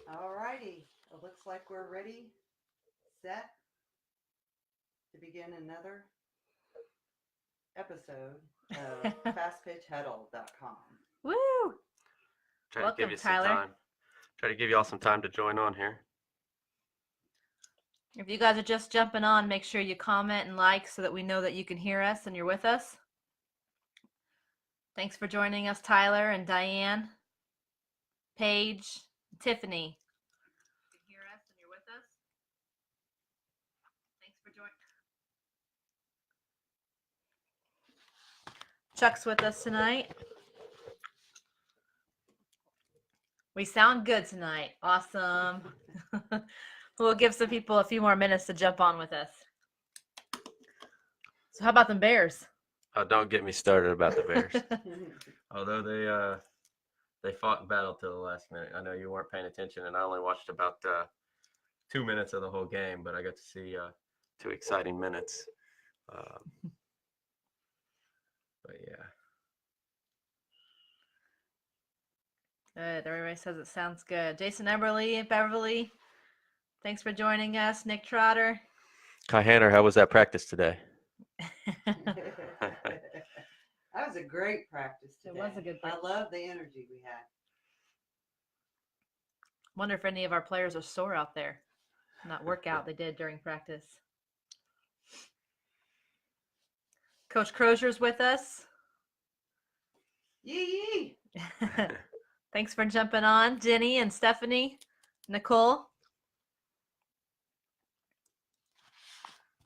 All righty. It looks like we're ready, set to begin another episode of FastpitchHuddle.com. Woo! Try to give Welcome, you some Tyler. time. Try to give you all some time to join on here. If you guys are just jumping on, make sure you comment and like so that we know that you can hear us and you're with us. Thanks for joining us, Tyler and Diane, Paige, Tiffany. You can hear us and you're with us. Thanks for joining. Chuck's with us tonight. We sound good tonight. Awesome. We'll give some people a few more minutes to jump on with us. So how about them Bears? Oh, don't get me started about the Bears. Although they fought and battled till the last minute. I know you weren't paying attention, and I only watched about 2 minutes of the whole game, but I got to see 2 exciting minutes. But yeah. Good. Everybody says it sounds good. Jason Beverly, thanks for joining us. Nick Trotter. Kai Hanner, how was that practice today? That was a great practice today. It was a good practice. I love the energy we had. Wonder if any of our players are sore out there. Not workout they did during practice. Coach Crozier's with us. Yee! Thanks for jumping on, Jenny and Stephanie, Nicole.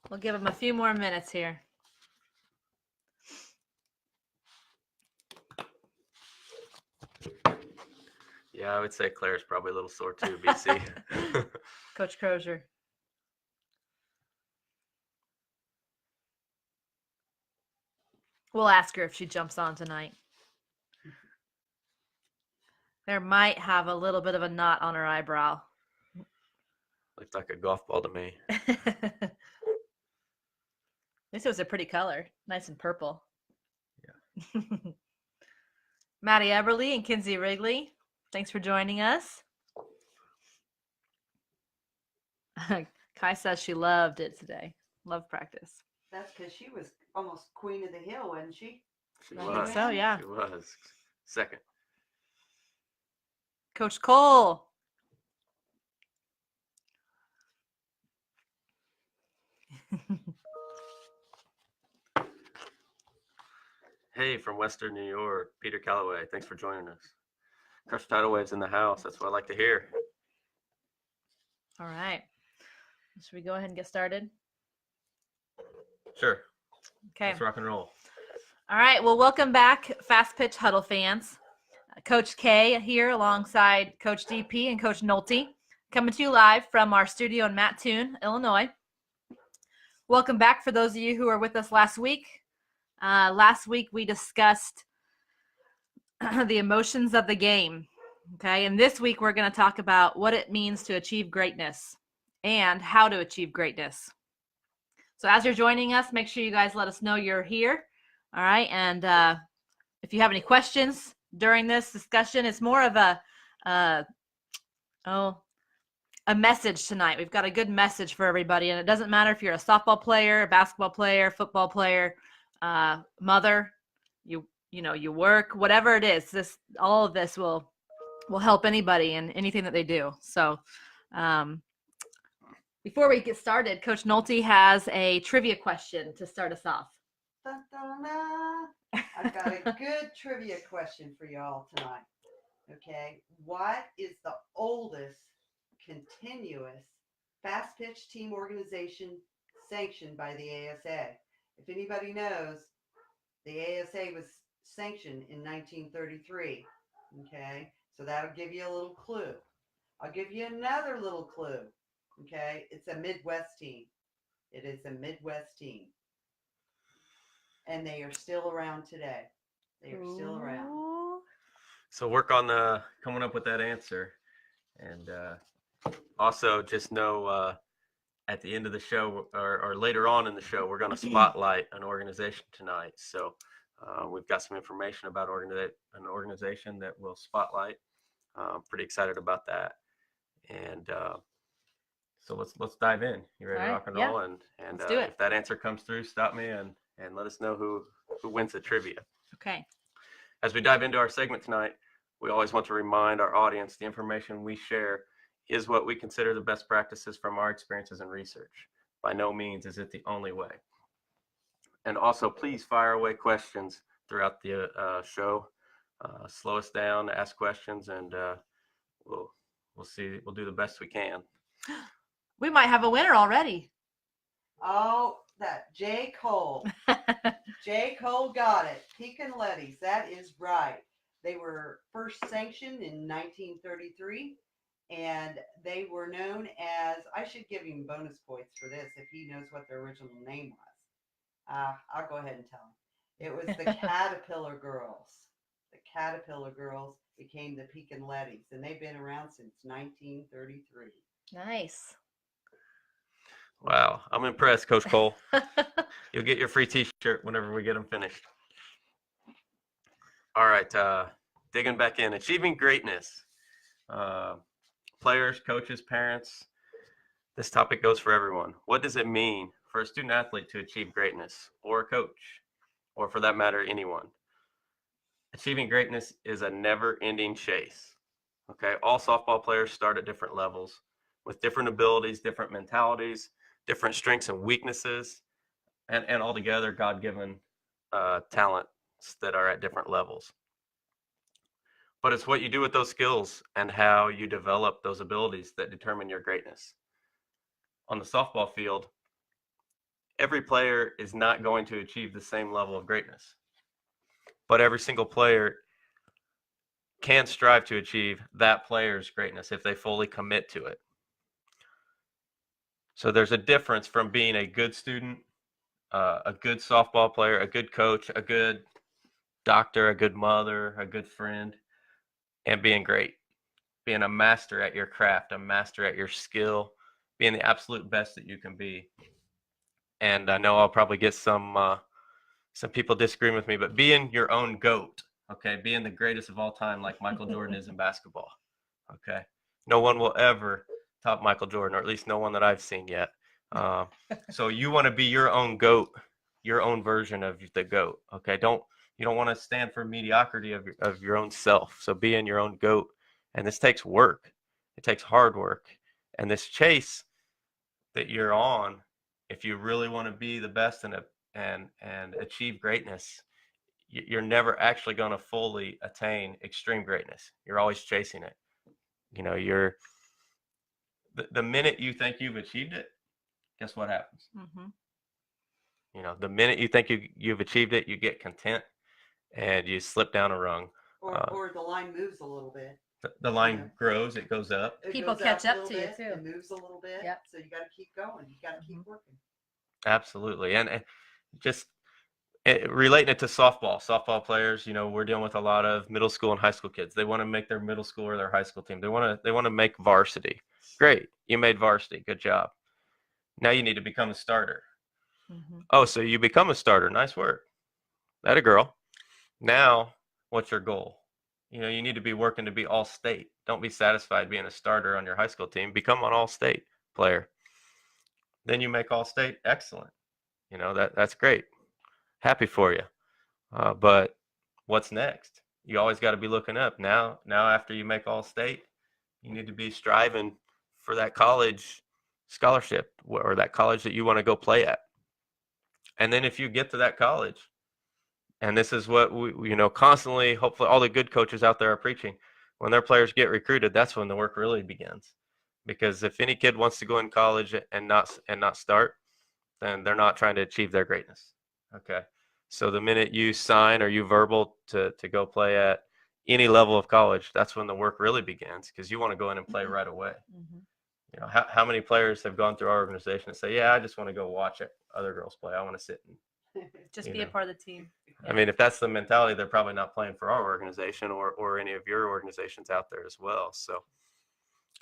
We'll give them a few more minutes here. Yeah, I would say Claire's probably a little sore too, BC. Coach Crozier. We'll ask her if she jumps on tonight. There might have a little bit of a knot on her eyebrow. Looked like a golf ball to me. At least it was a pretty color. Nice and purple. Yeah. Maddie Eberly and Kinsey Wrigley, thanks for joining us. Kai says she loved it today. Love practice. That's because she was almost queen of the hill, wasn't she? She I was. think so, yeah. She was. Second. Coach Cole. Hey, from Western New York, Peter Calloway. Thanks for joining us. Crush Tidal Waves in the house. That's what I like to hear. All right. Should we go ahead and get started? Sure. Okay. Let's rock and roll. All right. Well, welcome back, Fastpitch Huddle fans. Coach K here alongside Coach DP and Coach Nolte, coming to you live from our studio in Mattoon, Illinois. Welcome back for those of you who were with us last week. Last week we discussed the emotions of the game. Okay. And this week we're going to talk about what it means to achieve greatness and how to achieve greatness. So as you're joining us, make sure you guys let us know you're here. All right. And if you have any questions during this discussion, it's more of a message tonight. We've got a good message for everybody. And it doesn't matter if you're a softball player, a basketball player, football player, mother, you work, whatever it is, all of this will help anybody in anything that they do. So before we get started, Coach Nolte has a trivia question to start us off. Dun, dun, dun. I've got a good trivia question for y'all tonight. Okay. What is the oldest continuous fast pitch team organization sanctioned by the ASA? If anybody knows, the ASA was sanctioned in 1933. Okay. So that'll give you a little clue. I'll give you another little clue. Okay. It's a Midwest team. It is a Midwest team. And they are still around today. They are still around. So work on coming up with that answer. And also just know at the end of the show or later on in the show, we're going to spotlight an organization tonight. So we've got some information about an organization that we'll spotlight. Pretty excited about that. And so let's dive in. You ready All to right, rock and yeah. roll? And Let's do it. if that answer comes through, stop me and let us know who wins the trivia. Okay. As we dive into our segment tonight, we always want to remind our audience the information we share is what we consider the best practices from our experiences and research. By no means is it the only way. And also, please fire away questions throughout the show. Slow us down, ask questions, and we'll do the best we can. We might have a winner already. Oh, that J. Cole. J. Cole got it. Pekin Letties. That is right. They were first sanctioned in 1933, and they were known as, I should give him bonus points for this if he knows what their original name was. I'll go ahead and tell him. It was the Caterpillar Girls. The Caterpillar Girls became the Pekin Letties, and they've been around since 1933. Nice. Wow, I'm impressed, Coach Cole. You'll get your free T-shirt whenever we get them finished. All right, digging back in. Achieving greatness. Players, coaches, parents. This topic goes for everyone. What does it mean for a student athlete to achieve greatness, or a coach, or for that matter, anyone? Achieving greatness is a never-ending chase. Okay, all softball players start at different levels with different abilities, different mentalities, different strengths and weaknesses, and altogether God-given talents that are at different levels. But it's what you do with those skills and how you develop those abilities that determine your greatness. On the softball field, every player is not going to achieve the same level of greatness, but every single player can strive to achieve that player's greatness if they fully commit to it. So there's a difference from being a good student, a good softball player, a good coach, a good doctor, a good mother, a good friend, and being great, being a master at your craft, a master at your skill, being the absolute best that you can be. And I know I'll probably get some people disagreeing with me, but being your own GOAT, okay, being the greatest of all time like Michael Jordan is in basketball, okay? No one will ever top Michael Jordan, or at least no one that I've seen yet. So you want to be your own GOAT, your own version of the GOAT, okay? You don't want to stand for mediocrity of your own self. So being your own GOAT, and this takes work. It takes hard work. And this chase that you're on, if you really want to be the best and achieve greatness, you're never actually going to fully attain extreme greatness. You're always chasing it. You know, the minute you think you've achieved it, guess what happens? Mm-hmm. You know, the minute you think you've achieved it, you get content and you slip down a rung. Or the line moves a little bit. The line grows, it goes up. People catch up to you too. It moves a little bit. Yep. So you got to keep going. You got to keep working. Absolutely. And just relating it to softball players, you know, we're dealing with a lot of middle school and high school kids. They want to make their middle school or their high school team. They want to make varsity. Great. You made varsity. Good job. Now you need to become a starter. Mm-hmm. Oh, so you become a starter. Nice work. That a girl. Now, what's your goal? You know, you need to be working to be all state. Don't be satisfied being a starter on your high school team. Become an all state player. Then you make all state. Excellent. You know, that's great. Happy for you. But what's next? You always got to be looking up. Now after you make all state, you need to be striving for that college scholarship or that college that you want to go play at. And then if you get to that college, and this is what we, you know, constantly, hopefully all the good coaches out there are preaching, when their players get recruited, that's when the work really begins. Because if any kid wants to go in college and not start, then they're not trying to achieve their greatness. Okay. So the minute you sign or you verbal to go play at any level of college, that's when the work really begins, because you want to go in and play right away. Mm-hmm. You know, how many players have gone through our organization and say, yeah, I just want to go watch other girls play. I want to sit and just be a part of the team. I mean, if that's the mentality, they're probably not playing for our organization or any of your organizations out there as well. So,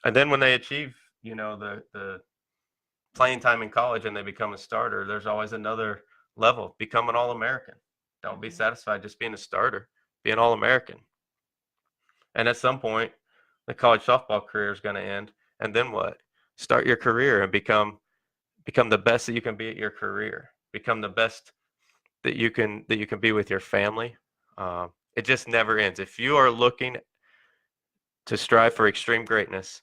and then when they achieve, you know, the playing time in college and they become a starter, there's always another level. Become an All-American. Don't be satisfied just being a starter. Be an All-American. And at some point, the college softball career is going to end, and then what? Start your career and become the best that you can be at your career. Become the best that you can be with your family. It just never ends. If you are looking to strive for extreme greatness,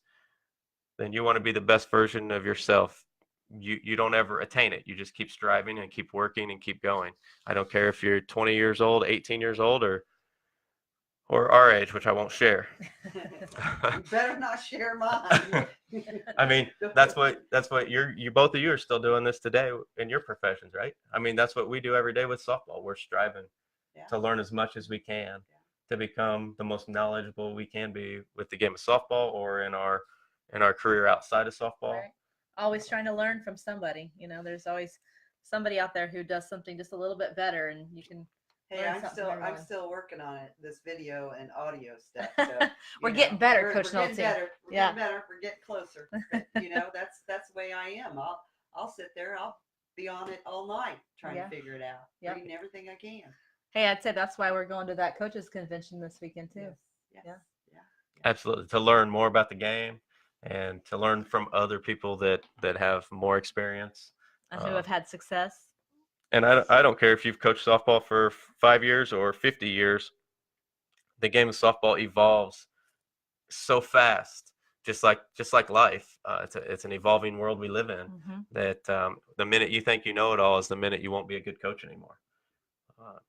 then you want to be the best version of yourself. You don't ever attain it. You just keep striving and keep working and keep going. I don't care if you're 20 years old, 18 years old, or our age, which I won't share. You better not share mine. I mean, that's what you both of you are still doing this today in your professions, right? I mean, that's what we do every day with softball. We're striving to learn as much as we can to become the most knowledgeable we can be with the game of softball or in our career outside of softball. Right. Always trying to learn from somebody. There's always somebody out there who does something just a little bit better, and you can. Hey, learn I'm something from still everyone. working on it. This video and audio stuff. So, We're getting better, Coach We're getting Nolte. better. We're Yeah. getting better. We're getting closer. But, that's the way I am. I'll sit there. I'll be on it all night trying to figure it out. Yep. Reading everything I can. Hey, I'd say that's why we're going to that coaches convention this weekend too. Yes. Yeah. Absolutely, to learn more about the game and to learn from other people that have more experience, Who have had success. and I don't care if you've coached softball for 5 years or 50 years. The game of softball evolves so fast, just like life. It's an evolving world we live in. Mm-hmm. That the minute you think you know it all is the minute you won't be a good coach anymore.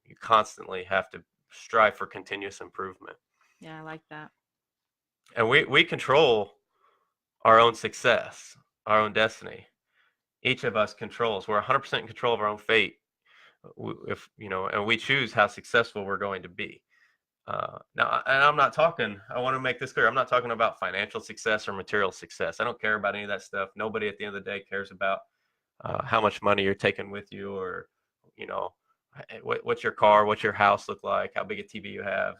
You constantly have to strive for continuous improvement. Yeah, I like that. And we control our own success, our own destiny. Each of us controls. We're 100% in control of our own fate. And we choose how successful we're going to be. Now, and I'm not talking. I want to make this clear. I'm not talking about financial success or material success. I don't care about any of that stuff. Nobody at the end of the day cares about how much money you're taking with you, or what's your car, what's your house look like, how big a TV you have.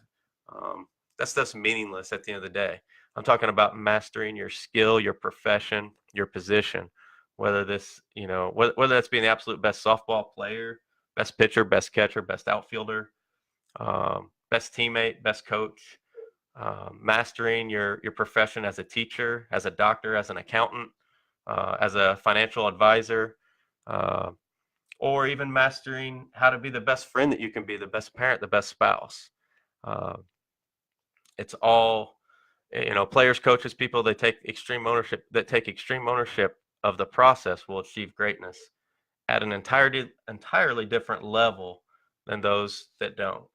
That stuff's meaningless at the end of the day. I'm talking about mastering your skill, your profession, your position. Whether that's being the absolute best softball player, best pitcher, best catcher, best outfielder, best teammate, best coach, mastering your profession as a teacher, as a doctor, as an accountant, as a financial advisor, or even mastering how to be the best friend that you can be, the best parent, the best spouse. It's all, players, coaches, people that take extreme ownership of the process will achieve greatness at an entirely different level than those that don't.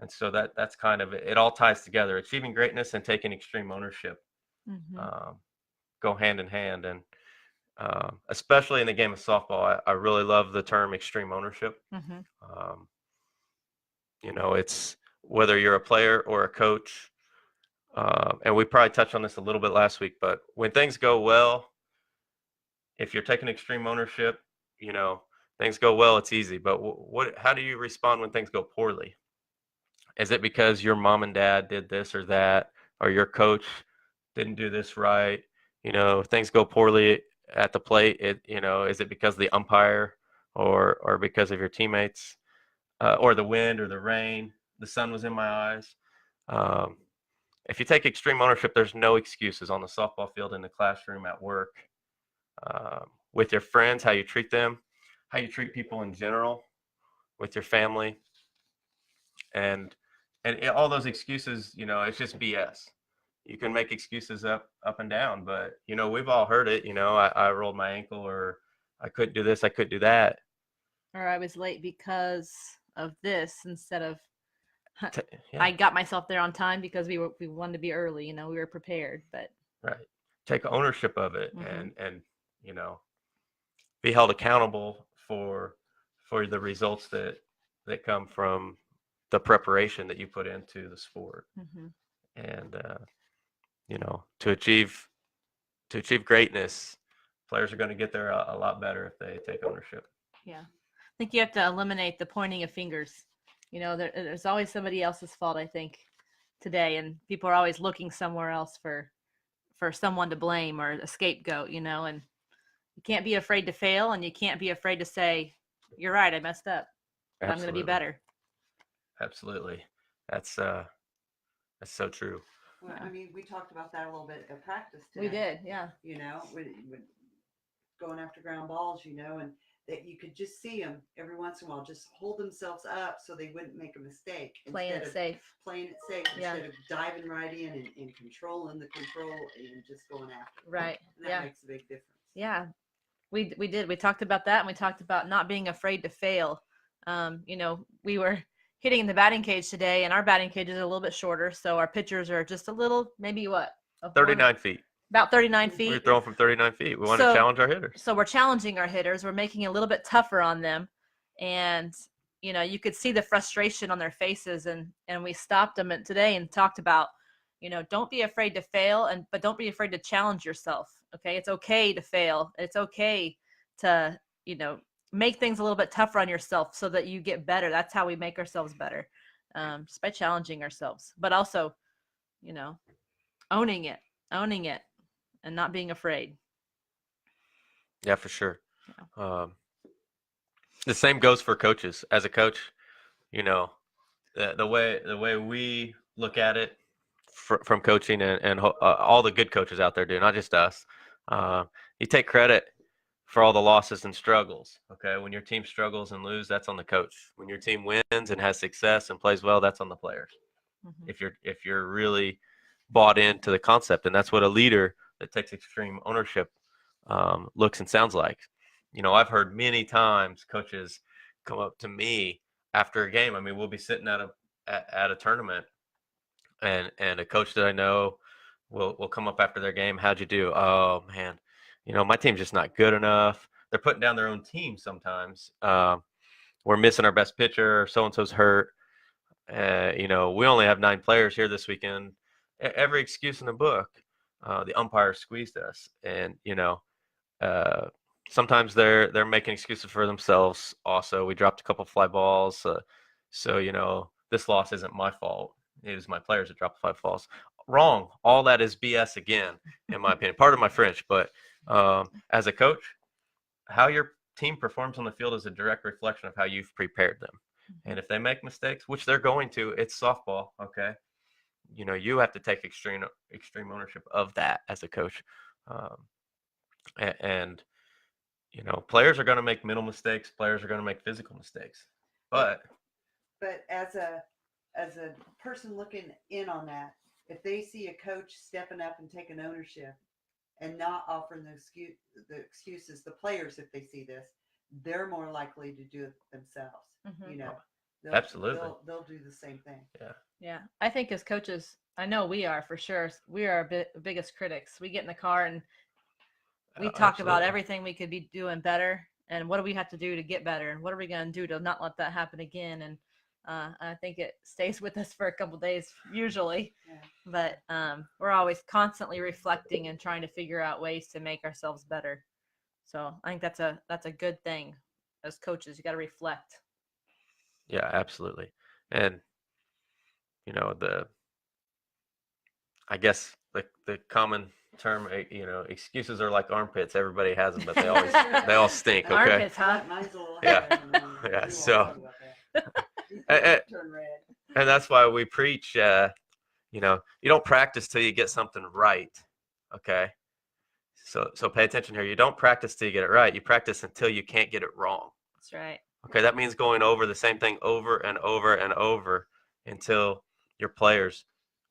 And so that's kind of it. It all ties together. Achieving greatness and taking extreme ownership go hand in hand. And especially in the game of softball, I really love the term extreme ownership. Mm-hmm. It's whether you're a player or a coach. And we probably touched on this a little bit last week, but when things go well, if you're taking extreme ownership, things go well, it's easy. But how do you respond when things go poorly? Is it because your mom and dad did this or that, or your coach didn't do this right? Things go poorly at the plate. Is it because of the umpire or because of your teammates, or the wind or the rain? The sun was in my eyes. If you take extreme ownership, there's no excuses on the softball field, in the classroom, at work, with your friends, how you treat them, how you treat people in general, with your family, and all those excuses. It's just BS. You can make excuses up and down, but we've all heard it. I rolled my ankle, or I couldn't do this, I couldn't do that, or I was late because of this, instead of yeah. I got myself there on time because we wanted to be early. We were prepared, but right. Take ownership of it, and be held accountable for the results that come from the preparation that you put into the sport. And to achieve greatness, players are going to get there a lot better if they take ownership. Yeah, I think you have to eliminate the pointing of fingers. There's always somebody else's fault, I think, today, and people are always looking somewhere else for someone to blame or a scapegoat. And you can't be afraid to fail, and you can't be afraid to say, "You're right, I messed up, but I'm going to be better." Absolutely, that's so true. Well, I mean, we talked about that a little bit at practice today. We did, yeah. You know, with going after ground balls, you know, and that you could just see them every once in a while just hold themselves up so they wouldn't make a mistake. Playing it safe. Playing it safe Yeah. instead of diving right in and controlling the control and just going after it. Right. And that Yeah. makes a big difference. Yeah. We did. We talked about that, and we talked about not being afraid to fail. You know, we were hitting in the batting cage today, and our batting cage is a little bit shorter, so our pitchers are just a little, maybe what? 39 feet. About 39 We're feet. throwing from 39 feet. We want to challenge our hitters. So we're challenging our hitters. We're making it a little bit tougher on them. And, you know, you could see the frustration on their faces. And we stopped them today and talked about, you know, don't be afraid to fail, but don't be afraid to challenge yourself. Okay. It's okay to fail. It's okay to, you know, make things a little bit tougher on yourself so that you get better. That's how we make ourselves better, just by challenging ourselves, but also, you know, owning it and not being afraid. Yeah, for sure. The same goes for coaches. As a coach, you know, the way we look at it from coaching and all the good coaches out there do, not just us. You take credit for all the losses and struggles. Okay, when your team struggles and lose, that's on the coach. When your team wins and has success and plays well, that's on the players. Mm-hmm. If you're really bought into the concept, and that's what a leader that takes extreme ownership looks and sounds like. You know, I've heard many times coaches come up to me after a game. I mean, we'll be sitting at a tournament, and a coach that I know will come up after their game. How'd you do? Oh man, you know, my team's just not good enough. They're putting down their own team sometimes. We're missing our best pitcher. So and so's hurt. You know, we only have 9 players here this weekend. Every excuse in the book. The umpire squeezed us, and you know, sometimes they're making excuses for themselves. Also, we dropped a couple fly balls, so you know, this loss isn't my fault. It was my players that dropped 5 balls. Wrong. All that is BS again, in my opinion. Part of my French, but as a coach, how your team performs on the field is a direct reflection of how you've prepared them. And if they make mistakes, which they're going to, it's softball, okay? You know, you have to take extreme ownership of that as a coach. And you know, players are going to make mental mistakes. Players are going to make physical mistakes. But as a person looking in on that, if they see a coach stepping up and taking ownership and not offering the excuses, the players, if they see this, they're more likely to do it themselves. Mm-hmm. You know, absolutely, they'll do the same thing. Yeah. I think as coaches, I know we are for sure. We are our biggest critics. We get in the car and we talk about everything we could be doing better, and what do we have to do to get better, and what are we going to do to not let that happen again. And I think it stays with us for a couple of days usually, but we're always constantly reflecting and trying to figure out ways to make ourselves better. So I think that's a good thing as coaches. You got to reflect. Yeah, absolutely. And you know, I guess the common term, you know, excuses are like armpits. Everybody has them, but they all stink. Okay. Armpits, huh? Yeah. So, and that's why we preach. You know, you don't practice till you get something right. Okay. So pay attention here. You don't practice till you get it right. You practice until you can't get it wrong. That's right. Okay. That means going over the same thing over and over and over until your players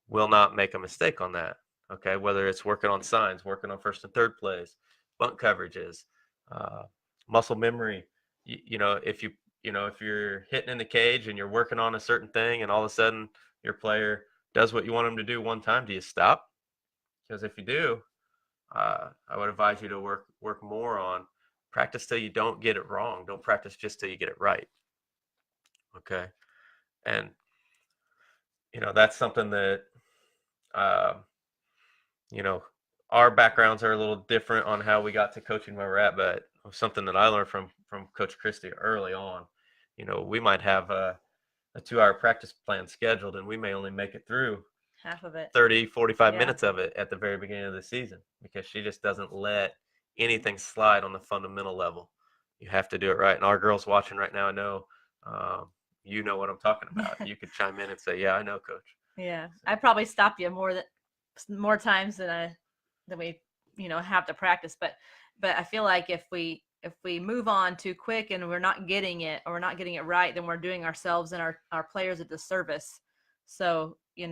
will not make a mistake on that. Okay, whether it's working on signs, working on first and third plays, bunt coverages, muscle memory. You know, if you're hitting in the cage and you're working on a certain thing, and all of a sudden your player does what you want him to do one time, do you stop? Because if you do, I would advise you to work more on practice till you don't get it wrong. Don't practice just till you get it right. Okay, and you know, that's something that. You know, our backgrounds are a little different on how we got to coaching where we're at, but something that I learned from Coach Christie early on. You know, we might have a 2-hour practice plan scheduled, and we may only make it through half of it, 30, 45 minutes of it at the very beginning of the season, because she just doesn't let anything slide on the fundamental level. You have to do it right. And our girls watching right now know, you know what I'm talking about. You could chime in and say, yeah, I know, Coach. Yeah. I probably stop you more times than we have to practice. But I feel like if we move on too quick and we're not getting it, or we're not getting it right, then we're doing ourselves and our players a disservice. So we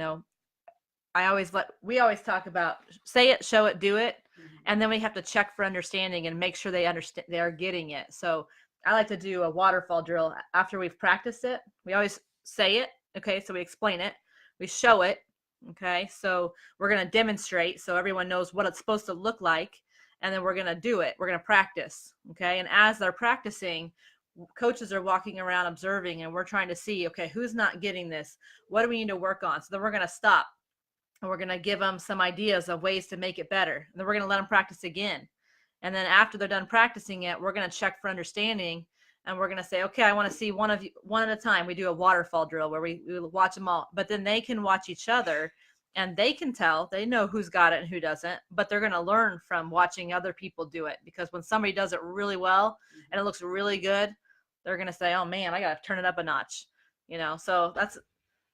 always talk about say it, show it, do it, and then we have to check for understanding and make sure they understand, they are getting it. So I like to do a waterfall drill after we've practiced it. We always say it, okay, so we explain it, we show it, okay, so we're going to demonstrate so everyone knows what it's supposed to look like, and then we're going to do it. We're going to practice, okay, and as they're practicing, coaches are walking around observing, and we're trying to see, okay, who's not getting this? What do we need to work on? So then we're going to stop, and we're going to give them some ideas of ways to make it better. And then we're going to let them practice again. And then after they're done practicing it, we're going to check for understanding. And we're going to say, okay, I want to see one at a time. We do a waterfall drill where we watch them all. But then they can watch each other, and they can tell, they know who's got it and who doesn't. But they're going to learn from watching other people do it. Because when somebody does it really well and it looks really good, they're going to say, oh, man, I got to turn it up a notch. So that's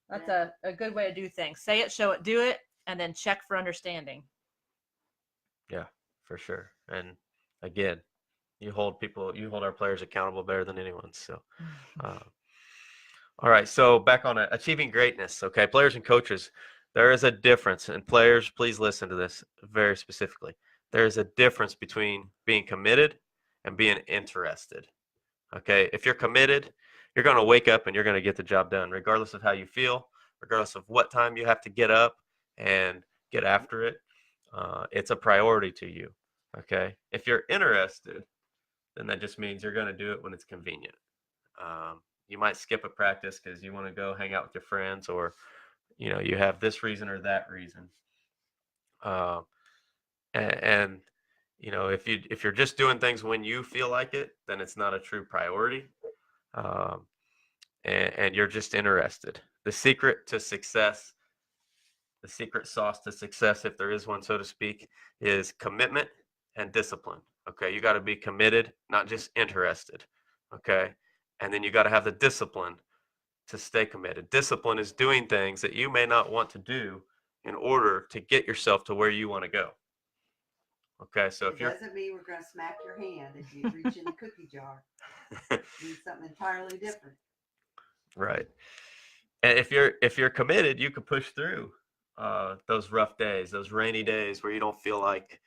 a good way to do things. Say it, show it, do it, and then check for understanding. Yeah, for sure. And again, you hold our players accountable better than anyone. So, all right. So back on achieving greatness. Okay. Players and coaches, there is a difference, and players, please listen to this very specifically. There is a difference between being committed and being interested. Okay. If you're committed, you're going to wake up and you're going to get the job done, regardless of how you feel, regardless of what time you have to get up and get after it. It's a priority to you. Okay. If you're interested, then that just means you're going to do it when it's convenient. You might skip a practice because you want to go hang out with your friends, or, you have this reason or that reason. And if you're just doing things when you feel like it, then it's not a true priority. And you're just interested. The secret to success, the secret sauce to success, if there is one, so to speak, is commitment and discipline. Okay. You got to be committed, not just interested. Okay. And then you got to have the discipline to stay committed. Discipline is doing things that you may not want to do in order to get yourself to where you want to go. Okay. So it doesn't mean we're going to smack your hand if you reach in the cookie jar. It means something entirely different. Right. And if you're committed, you can push through those rough days, those rainy days where you don't feel like,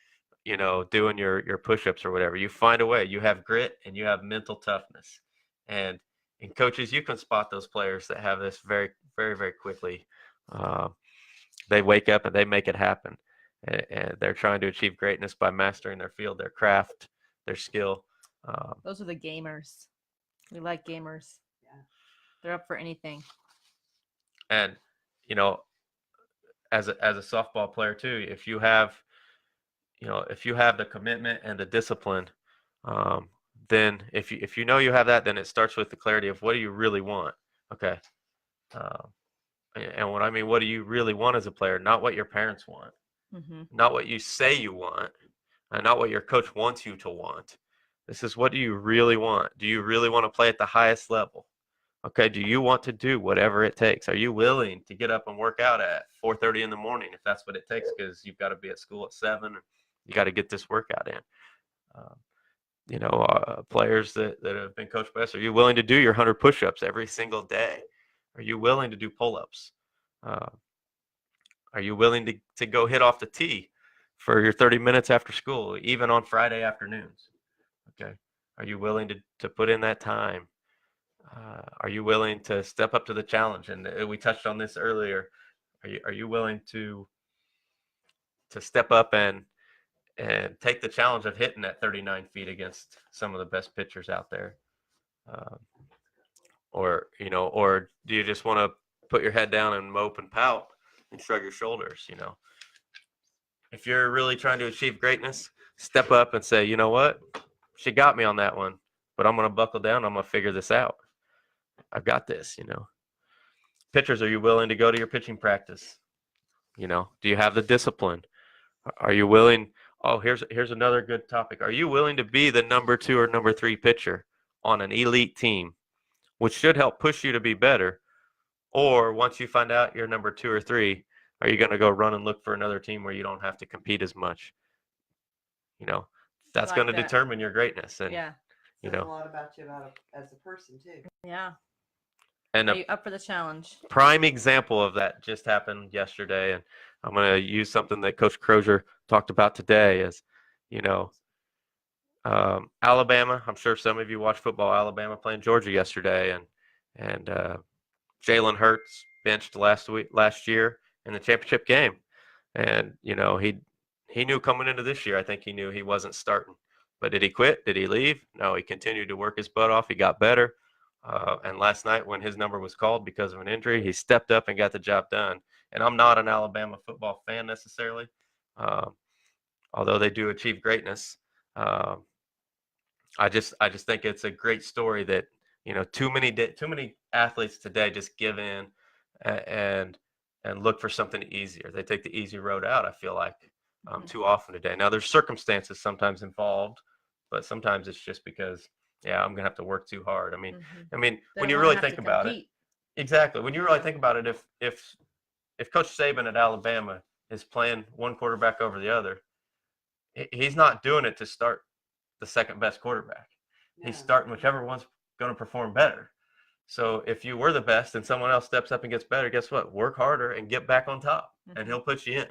doing your push-ups or whatever. You find a way. You have grit and you have mental toughness. And in coaches, you can spot those players that have this very, very, very quickly. They wake up and they make it happen. And they're trying to achieve greatness by mastering their field, their craft, their skill. Those are the gamers. We like gamers. Yeah. They're up for anything. And, as a softball player too, if you have the commitment and the discipline, then if you know you have that, then it starts with the clarity of what do you really want. Okay. And what I mean, what do you really want as a player? Not what your parents want, not what you say you want, and not what your coach wants you to want. This is, what do you really want? Do you really want to play at the highest level? Okay. Do you want to do whatever it takes? Are you willing to get up and work out at 4:30 in the morning if that's what it takes, because you've got to be at school at 7? You got to get this workout in. Players that have been coached by us, are you willing to do your 100 push-ups every single day? Are you willing to do pull-ups? Are you willing to go hit off the tee for your 30 minutes after school, even on Friday afternoons? Okay. Are you willing to put in that time? Are you willing to step up to the challenge? And we touched on this earlier. Are you willing to step up and take the challenge of hitting at 39 feet against some of the best pitchers out there? Or do you just want to put your head down and mope and pout and shrug your shoulders? If you're really trying to achieve greatness, step up and say, you know what? She got me on that one, but I'm going to buckle down. I'm going to figure this out. I've got this, Pitchers, are you willing to go to your pitching practice? Do you have the discipline? Are you willing? Oh, here's another good topic. Are you willing to be the number 2 or number 3 pitcher on an elite team, which should help push you to be better? Or once you find out you're number 2 or 3, are you going to go run and look for another team where you don't have to compete as much? You know, that's Like going to that. determine your greatness. And, Yeah. you Says a know, lot about you as a person too. Yeah. and Are a you up for the challenge? prime example of that just happened yesterday. And I'm going to use something that Coach Crozier talked about today is, you know, Alabama. I'm sure some of you watched football. Alabama playing Georgia yesterday, and Jalen Hurts benched last year in the championship game, and you know he knew coming into this year. I think he knew he wasn't starting. But did he quit? Did he leave? No, he continued to work his butt off. He got better. And last night, when his number was called because of an injury, he stepped up and got the job done. And I'm not an Alabama football fan necessarily, um, although they do achieve greatness. Um, I just think it's a great story that too many athletes today just give in and look for something easier. They take the easy road out. I feel like too often today. Now there's circumstances sometimes involved, but sometimes it's just because I'm gonna have to work too hard. I mean, They when don't you wanna really have to think about it, compete. exactly. When you really think about it, if Coach Saban at Alabama is playing one quarterback over the other, he's not doing it to start the second best quarterback. No. He's starting whichever one's going to perform better. So if you were the best and someone else steps up and gets better, guess what? Work harder and get back on top, and he'll put you in.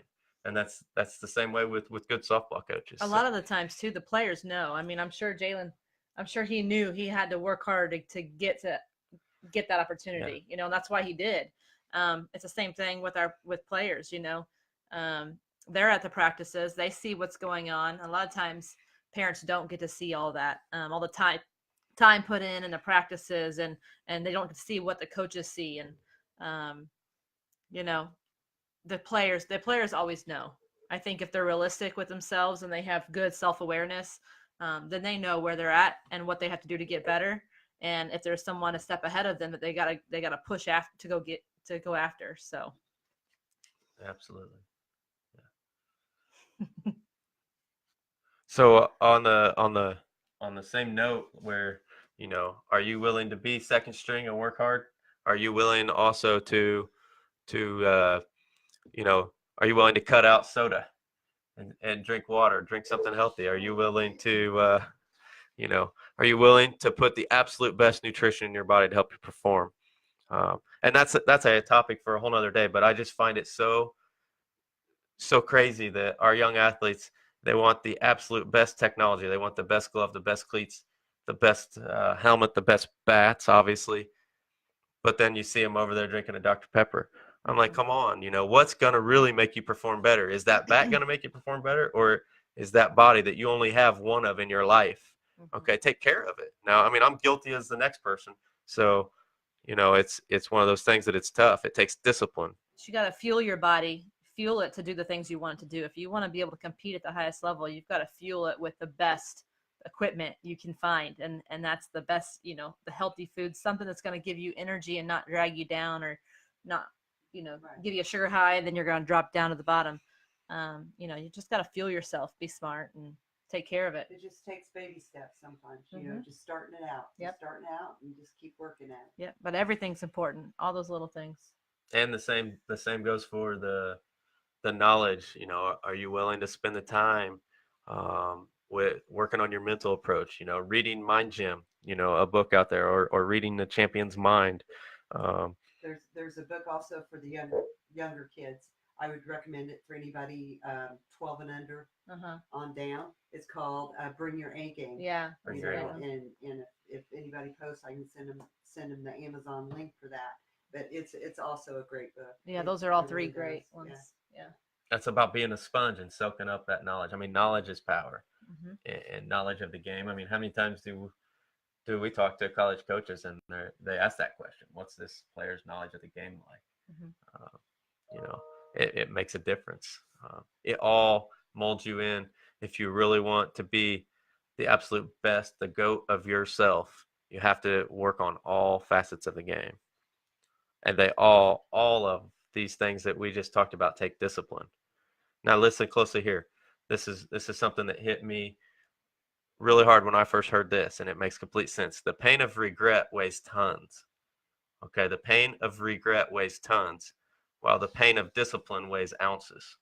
And that's the same way with good softball coaches. A lot of the times too, the players know. I mean, I'm sure he knew he had to work hard to get that opportunity. You know, and that's why he did. It's the same thing with players. You know, they're at the practices, they see what's going on. A lot of times, parents don't get to see all that, all the time put in the practices, and they don't get to see what the coaches see. And you know, the players always know. I think if they're realistic with themselves and they have good self-awareness, then they know where they're at and what they have to do to get better. And if there's someone a step ahead of them that they gotta push after to go after. So Absolutely. Yeah. So on the same note, where are you willing to be second string and work hard? Are you willing also to are you willing to cut out soda and drink water, drink something healthy? Are you willing to are you willing to put the absolute best nutrition in your body to help you perform? And that's a topic for a whole nother day, but I just find it so crazy that our young athletes, they want the absolute best technology. They want the best glove, the best cleats, the best helmet, the best bats, obviously. But then you see them over there drinking a Dr. Pepper. I'm like, come on, what's going to really make you perform better? Is that bat going to make you perform better? Or is that body that you only have one of in your life? Okay, take care of it. Now, I mean, I'm guilty as the next person. So, it's one of those things that it's tough. It takes discipline. you got to fuel your body, fuel it to do the things you want it to do. If you want to be able to compete at the highest level, you've got to fuel it with the best equipment you can find. And that's the best, the healthy food, something that's going to give you energy and not drag you down, or not, give you a sugar high, and then you're going to drop down to the bottom. You just got to fuel yourself, be smart, and take care of it. It just takes baby steps sometimes, just starting it out. Yep. Starting out and just keep working at it. Yep. But everything's important. All those little things. And the same goes for the knowledge. Are you willing to spend the time with working on your mental approach? Reading Mind Gym, a book out there, or reading The Champion's Mind. There's a book also for the younger kids. I would recommend it for anybody 12 and under on down. It's called Bring Your A Game. Yeah. Bring Your A And if anybody posts, I can send them the Amazon link for that. But it's also a great book. Yeah, those are all three great ones. Yeah. That's about being a sponge and soaking up that knowledge. I mean, knowledge is power, and knowledge of the game. I mean, how many times do we talk to college coaches and they ask that question? What's this player's knowledge of the game like? It makes a difference. It all molds you in. If you really want to be the absolute best, the GOAT of yourself, you have to work on all facets of the game. And they all of these things that we just talked about take discipline. Now listen closely here. This is something that hit me really hard when I first heard this, and it makes complete sense. The pain of regret weighs tons. Okay, the pain of regret weighs tons. while the pain of discipline weighs ounces.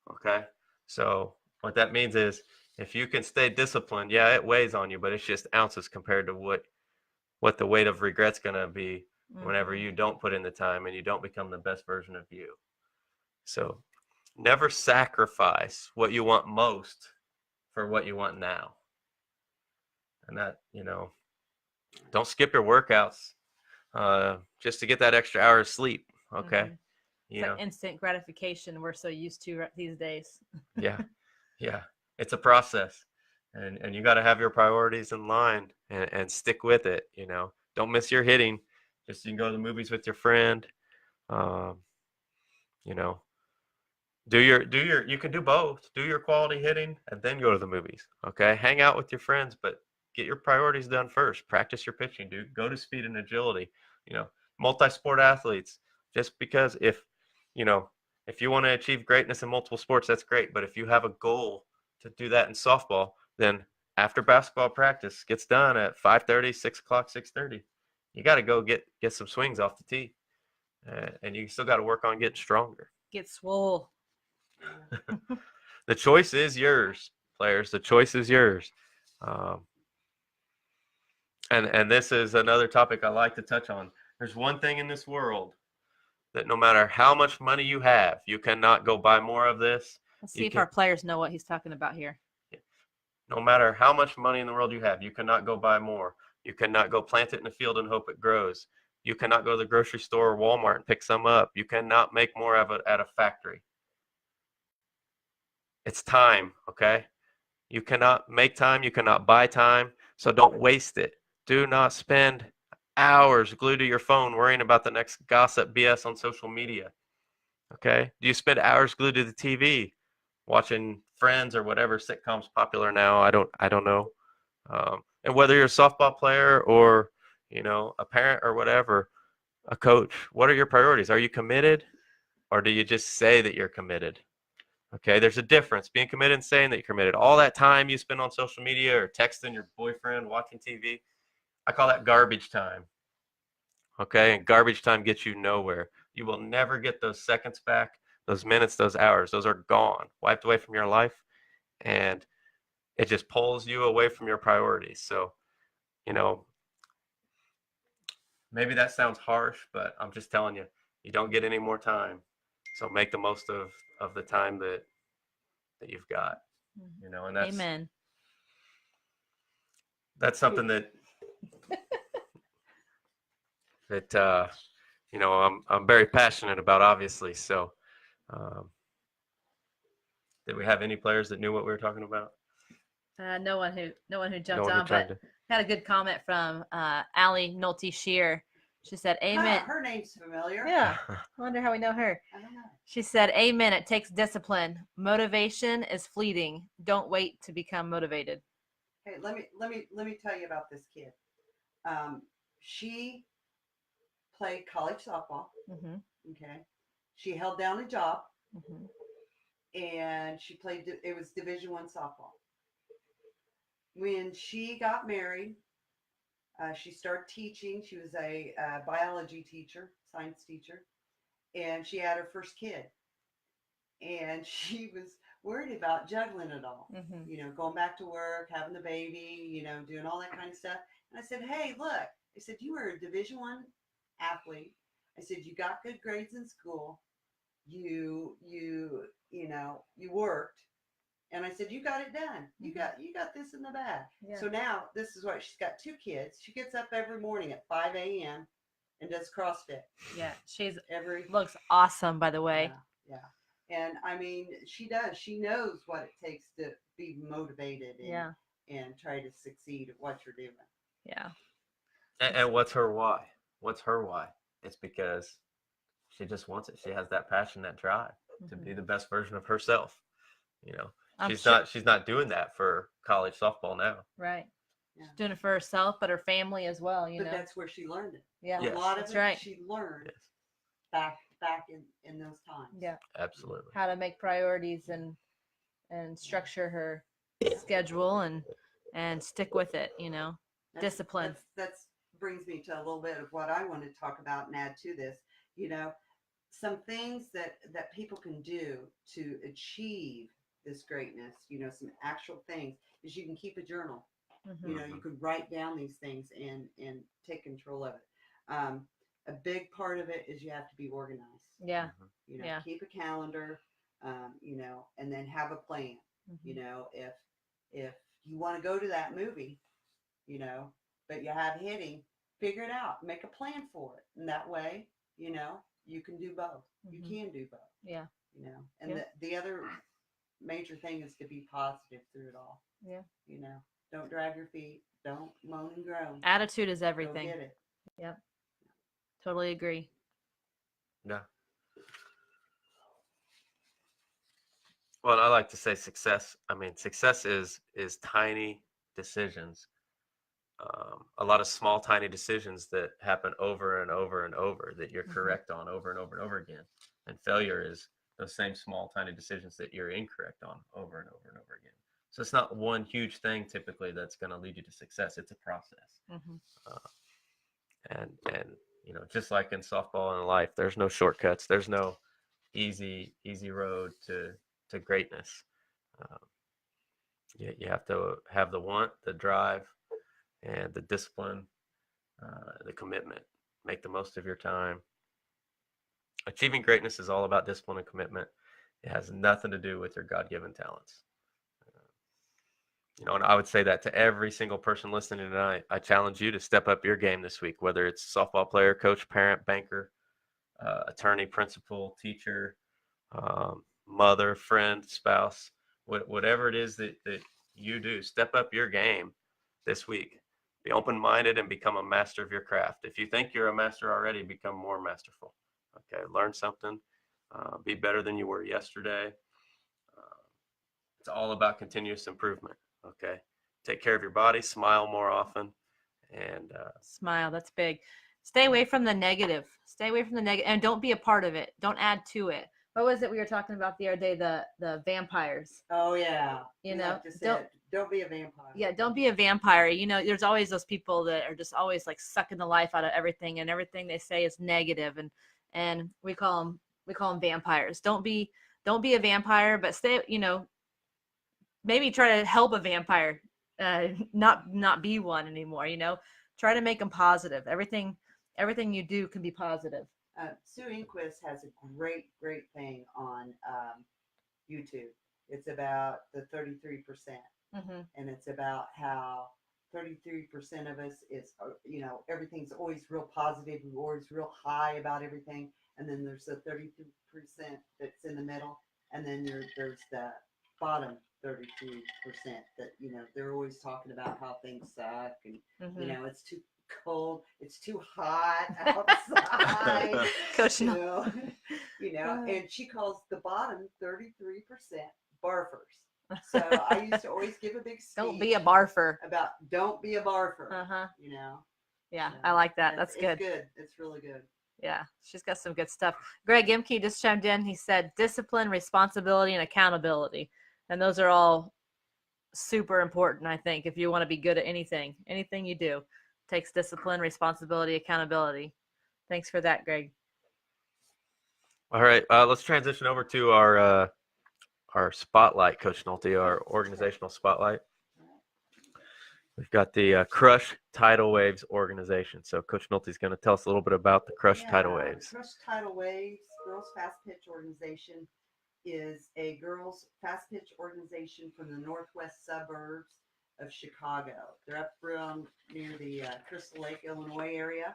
Okay? So what that means is if you can stay disciplined, yeah, it weighs on you, but it's just ounces compared to what the weight of regret's going to be whenever you don't put in the time and you don't become the best version of you. So never sacrifice what you want most for what you want now. And that, don't skip your workouts just to get that extra hour of sleep. Okay. It's like instant gratification we're so used to these days. Yeah. It's a process, and you got to have your priorities in line and stick with it. Don't miss your hitting. Just you can go to the movies with your friend. You can do both. Do your quality hitting and then go to the movies. Okay, hang out with your friends, but get your priorities done first. Practice your pitching. Go to speed and agility. Multi-sport athletes. Just because if you want to achieve greatness in multiple sports, that's great. But if you have a goal to do that in softball, then after basketball practice gets done at 5:30, 6 o'clock, 6:30, you got to go get some swings off the tee, and you still got to work on getting stronger. Get swole. The choice is yours, players. The choice is yours. And this is another topic I like to touch on. There's one thing in this world that no matter how much money you have, you cannot go buy more of this. Let's see if our players know what he's talking about here. No matter how much money in the world you have, you cannot go buy more. You cannot go plant it in a field and hope it grows. You cannot go to the grocery store or Walmart and pick some up. You cannot make more of it at a factory. It's time, okay? You cannot make time. You cannot buy time. So don't waste it. Do not spend hours glued to your phone worrying about the next gossip BS on social media. Okay? Do you spend hours glued to the TV watching Friends or whatever sitcom's popular now? I don't know. And whether you're a softball player or, a parent or whatever, a coach, what are your priorities? Are you committed, or do you just say that you're committed? Okay, there's a difference. Being committed and saying that you're committed. All that time you spend on social media or texting your boyfriend, watching TV, I call that garbage time. Okay, and garbage time gets you nowhere. You will never get those seconds back, those minutes, those hours. Those are gone, wiped away from your life, and it just pulls you away from your priorities. So, maybe that sounds harsh, but I'm just telling you, you don't get any more time. So make the most of the time that you've got. And that's Amen. That's something that I'm very passionate about, obviously. So, did we have any players that knew what we were talking about? No one who jumped on, but had a good comment from Allie Nolte Shear. She said, "Amen." Her name's familiar. Yeah, I wonder how we know her. I don't know. She said, "Amen. It takes discipline. Motivation is fleeting. Don't wait to become motivated." Hey, let me tell you about this kid. She played college softball. Mm-hmm. Okay, she held down a job, Mm-hmm. and she played. It was Division I softball. When she got married, she started teaching. She was a biology teacher, science teacher, and she had her first kid. And she was worried about juggling it all. Mm-hmm. Going back to work, having the baby, doing all that kind of stuff. And I said, "Hey, look," I said, "you were a Division I athlete." I said, "You got good grades in school. You worked." And I said, "You got it done. You got this in the bag." Yeah. So now this is what she's got 2 kids. She gets up every morning at 5 a.m. and does CrossFit. Yeah, she's Every looks awesome, by the way. Yeah. And I mean, she does. She knows what it takes to be motivated and try to succeed at what you're doing. Yeah. And what's her why? What's her why? It's because she just wants it. She has that passion, that drive to be the best version of herself. She's not doing that for college softball now. Right. Yeah. She's doing it for herself, but her family as well. But that's where she learned it. Yeah. A lot of that's it right. she learned back in those times. Yeah. Absolutely. How to make priorities and structure her schedule and stick with it. Discipline. That brings me to a little bit of what I want to talk about and add to this. some things that people can do to achieve this greatness, some actual things, is you can keep a journal. Mhm. You could write down these things and take control of it. A big part of it is you have to be organized. Yeah. Mhm. Yeah. Keep a calendar, and then have a plan. Mhm. If you want to go to that movie, but you have hitting, figure it out, make a plan for it, and that way, you can do both. You Mhm. can do both. Yeah. And Yeah. the other major thing is to be positive through it all. Yeah. Don't drag your feet. Don't moan and groan. Attitude is Go everything. get it. Yep. Totally agree. Yeah. Well, I like to say success. I mean, success is tiny decisions. A lot of small, tiny decisions that happen over and over and over that you're Mhm. correct on over and over and over again. And failure is those same small, tiny decisions that you're incorrect on over and over and over again. So it's not one huge thing typically that's going to lead you to success. It's a process. Mhm. Uh, and just like in softball and life, there's no shortcuts. There's no easy road to greatness. Um, you have to have the want, the drive, and the discipline, the commitment. Make the most of your time. Achieving greatness is all about discipline and commitment. It has nothing to do with your God-given talents. And I would say that to every single person listening tonight. I challenge you to step up your game this week, whether it's softball player, coach, parent, banker, attorney, principal, teacher, mother, friend, spouse, whatever it is that you do, step up your game this week. Be open-minded and become a master of your craft. If you think you're a master already, become more masterful. Okay, learn something. Be better than you were yesterday. Uh, it's all about continuous improvement. Okay, take care of your body, smile more often, and Smile. That's big. Stay away from the negative. Stay away from the negative, and don't be a part of it. Don't add to it. What was it we were talking about the other day? The vampires. Oh yeah. You We know, like to say don't. it. Don't be a vampire. Yeah, don't be a vampire. There's always those people that are just always like sucking the life out of everything, and everything they say is negative, and we call them vampires. Don't be a vampire, but stay. Maybe try to help a vampire, not be one anymore. Try to make them positive. Everything you do can be positive. Sue Inquist has a great thing on YouTube. It's about the 33%, Mm-hmm. and it's about how 33% of us is, everything's always real positive. We're always real high about everything, and then there's the 33% that's in the middle, and then there's the bottom 33% that they're always talking about how things suck, and Mm-hmm. it's too cold, it's too hot outside. Coach, you no. know, and she calls the bottom 33% barfers. So I used to always give a big speech Don't be a barfer. about don't be a barfer. Uh-huh. Yeah, So I like that. That's good. It's good. It's really good. Yeah, she's got some good stuff. Greg Imke just chimed in. He said discipline, responsibility, and accountability. And those are all super important, I think, if you want to be good at anything. Anything you do takes discipline, responsibility, accountability. Thanks for that, Greg. all right. Let's transition over to our spotlight, Coach Nolte, our organizational spotlight. We've got the Crush Tidal Waves organization. So Coach Nolte is going to tell us a little bit about the Crush Tidal Waves. Crush Tidal Waves Girls Fast Pitch Organization is a girls fast pitch organization from the northwest suburbs of Chicago. They're up around near the Crystal Lake, Illinois area,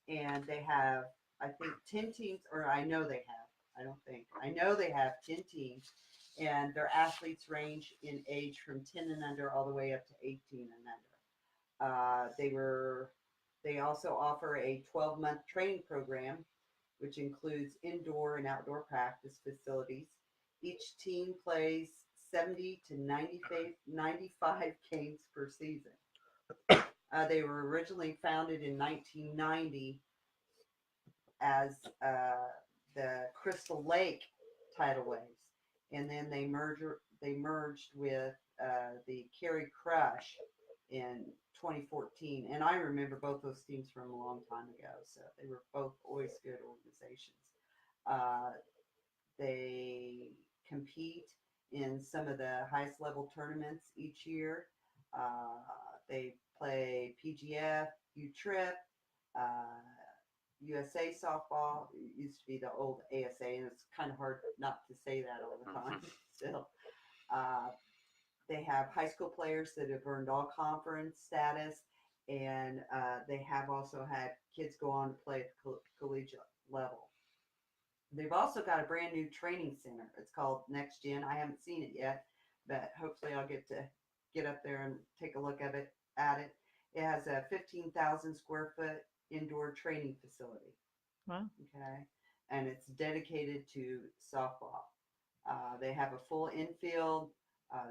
and they have, I think, 10 teams, or I know they have. I don't think. I know they have 10 teams, and their athletes range in age from 10 and under all the way up to 18 and under. They also offer a 12-month training program, which includes indoor and outdoor practice facilities. Each team plays 70 to 95 games per season. They were originally founded in 1990 as the Crystal Lake Tidal Waves, and then they merged with the Cary Crush in 2014. And I remember both those teams from a long time ago, so they were both always good organizations. They compete in some of the highest level tournaments each year. They play PGF, U-Trip, USA softball. It used to be the old ASA, and it's kind of hard not to say that all the time still. They have high school players that have earned all conference status, and they have also had kids go on to play at the collegiate level. They've also got a brand new training center. It's called Next Gen. I haven't seen it yet, but hopefully I'll get up there and take a look at it. It has a 15,000 square foot indoor training facility. Wow. Okay, and it's dedicated to softball. They have a full infield.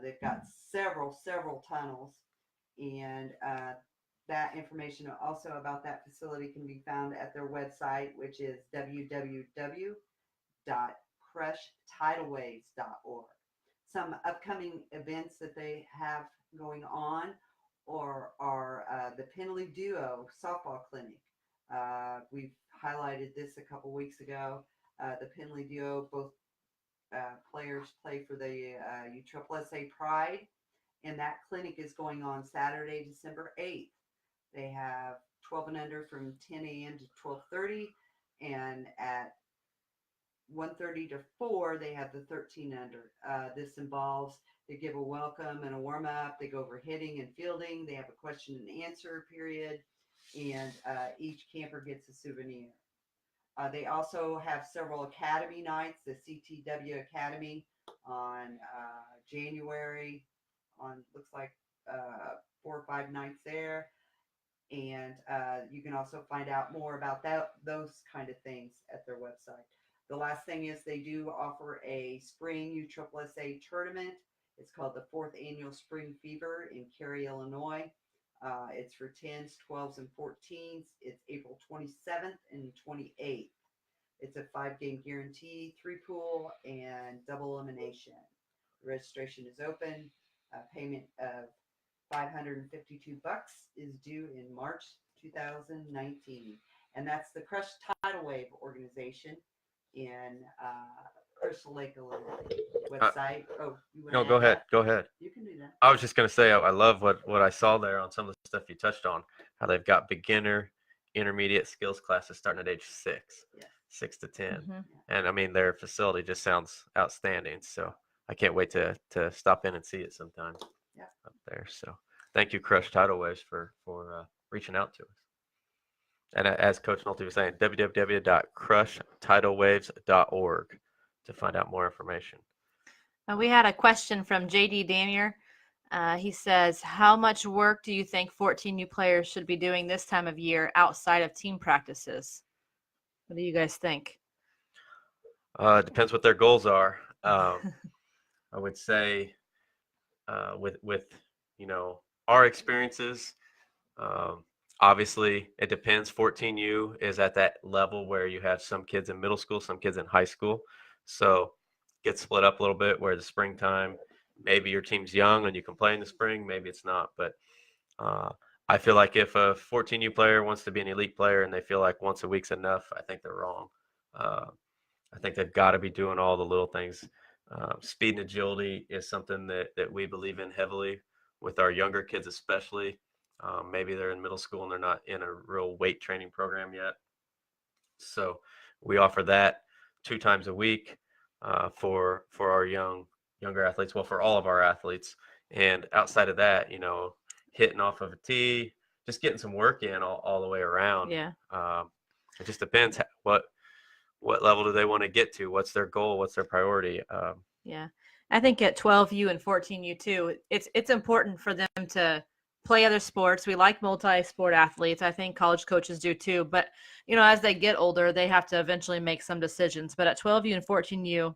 They've got several tunnels, and that information also about that facility can be found at their website, which is www.crushtidalwaves.org. Some upcoming events that they have going on are the Penley Duo softball clinic. We've highlighted this a couple weeks ago. The Penley Duo, both players play for the USSSA Pride, and that clinic is going on Saturday, December 8th. They have 12 and under from 10 a.m. to 12:30, and at 1:30 to 4, they have the 13 under. This involves, they give a welcome and a warm up. They go over hitting and fielding. They have a question and answer period, and each camper gets a souvenir. They also have several academy nights, the CTW Academy on January, on looks like 4 or 5 nights there. And you can also find out more about those kind of things at their website. The last thing is they do offer a spring USSSA tournament. It's called the 4th Annual Spring Fever in Cary, Illinois. It's for 10s, 12s, and 14s. It's April 27th and 28th. It's a 5-game guarantee, 3-pool, and double elimination. The registration is open. Payment of $552 is due in March 2019. And that's the Crushed Tidal Wave organization in Crystal Lake, Illinois. Website. No, go ahead. Go ahead. You can do that. I was just going to say, I love what I saw there on some of the stuff you touched on, how they've got beginner, intermediate skills classes starting at age 6, Yeah. 6 to 10. Mm-hmm. And I mean, their facility just sounds outstanding. So I can't wait to stop in and see it sometime up there. So thank you, Crush Tidal Waves, for reaching out to us. And as Coach Nolte was saying, www.crushtidalwaves.org to find out more information. We had a question from JD Danier. He says, how much work do you think 14U players should be doing this time of year outside of team practices? What do you guys think? It depends what their goals are. I would say with our experiences, obviously it depends. 14U is at that level where you have some kids in middle school, some kids in high school. So get split up a little bit where the springtime, maybe your team's young and you can play in the spring, maybe it's not. But I feel like if a 14U player wants to be an elite player and they feel like once a week's enough, I think they're wrong. I think they've got to be doing all the little things. Speed and agility is something that we believe in heavily with our younger kids, especially. Maybe they're in middle school and they're not in a real weight training program yet. So we offer that 2 times a week for our younger athletes. Well, for all of our athletes. And outside of that, hitting off of a tee, just getting some work in all the way around. Yeah. It just depends what level do they want to get to? What's their goal? What's their priority? Yeah. I think at 12U and 14U too, it's important for them to play other sports. We like multi-sport athletes. I think college coaches do too. But, as they get older, they have to eventually make some decisions. But at 12U and 14U,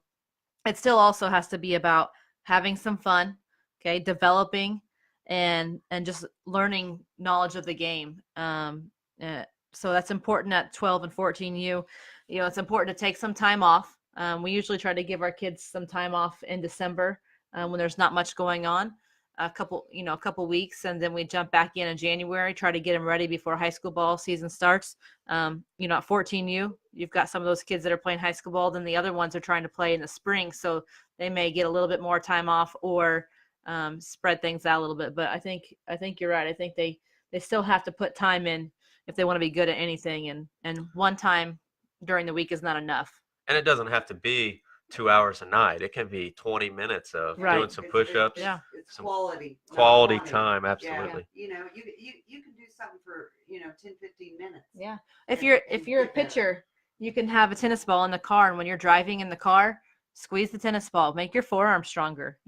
it still also has to be about having some fun, okay, developing and just learning knowledge of the game. So that's important at 12 and 14U. It's important to take some time off. We usually try to give our kids some time off in December when there's not much going on. a couple weeks, and then we jump back in January, try to get them ready before high school ball season starts. At 14U, you've got some of those kids that are playing high school ball, then the other ones are trying to play in the spring, so they may get a little bit more time off or spread things out a little bit. But I think you're right. I think they still have to put time in if they want to be good at anything, and one time during the week is not enough. And it doesn't have to be 2 hours a night. It can be 20 minutes of Right. doing some push-ups. Yeah. It's some quality. not quality quantity. time. Yeah. Absolutely. You can do something for 10, 15 minutes. Yeah. If and- you're and a get better. pitcher, you can have a tennis ball in the car, and when you're driving in the car, squeeze the tennis ball, make your forearm stronger.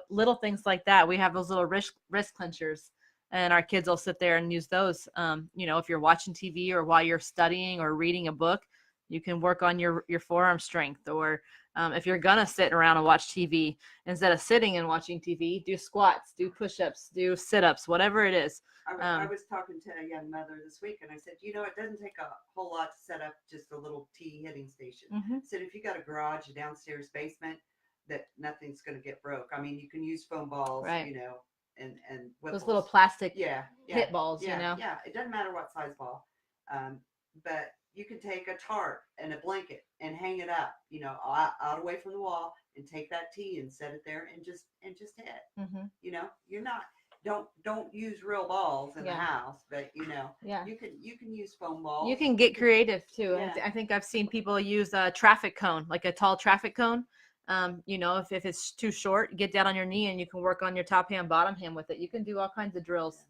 Little things like that. We have those little wrist clenchers, and our kids will sit there and use those. If you're watching TV or while you're studying or reading a book, you can work on your forearm strength. Or if you're gonna sit around and watch TV, instead of sitting and watching TV, do squats, do push-ups, do sit-ups, whatever it is. I was talking to a young mother this week, and I said, it doesn't take a whole lot to set up just a little tee hitting station. Mm-hmm. I said, if you got a garage, a downstairs basement, that nothing's going to get broke. I mean, you can use foam balls, Right. and Those whipples. little plastic yeah, hit balls, yeah, yeah. It doesn't matter what size ball, but you can take a tarp and a blanket and hang it up, out away from the wall, and take that tee and set it there and just hit. Mm-hmm. You're not. Don't use real balls in the Yeah. house, but Yeah. you can use foam balls. You can get creative too. Yeah. I think I've seen people use a traffic cone, like a tall traffic cone. If it's too short, get down on your knee and you can work on your top hand, bottom hand with it. You can do all kinds of drills,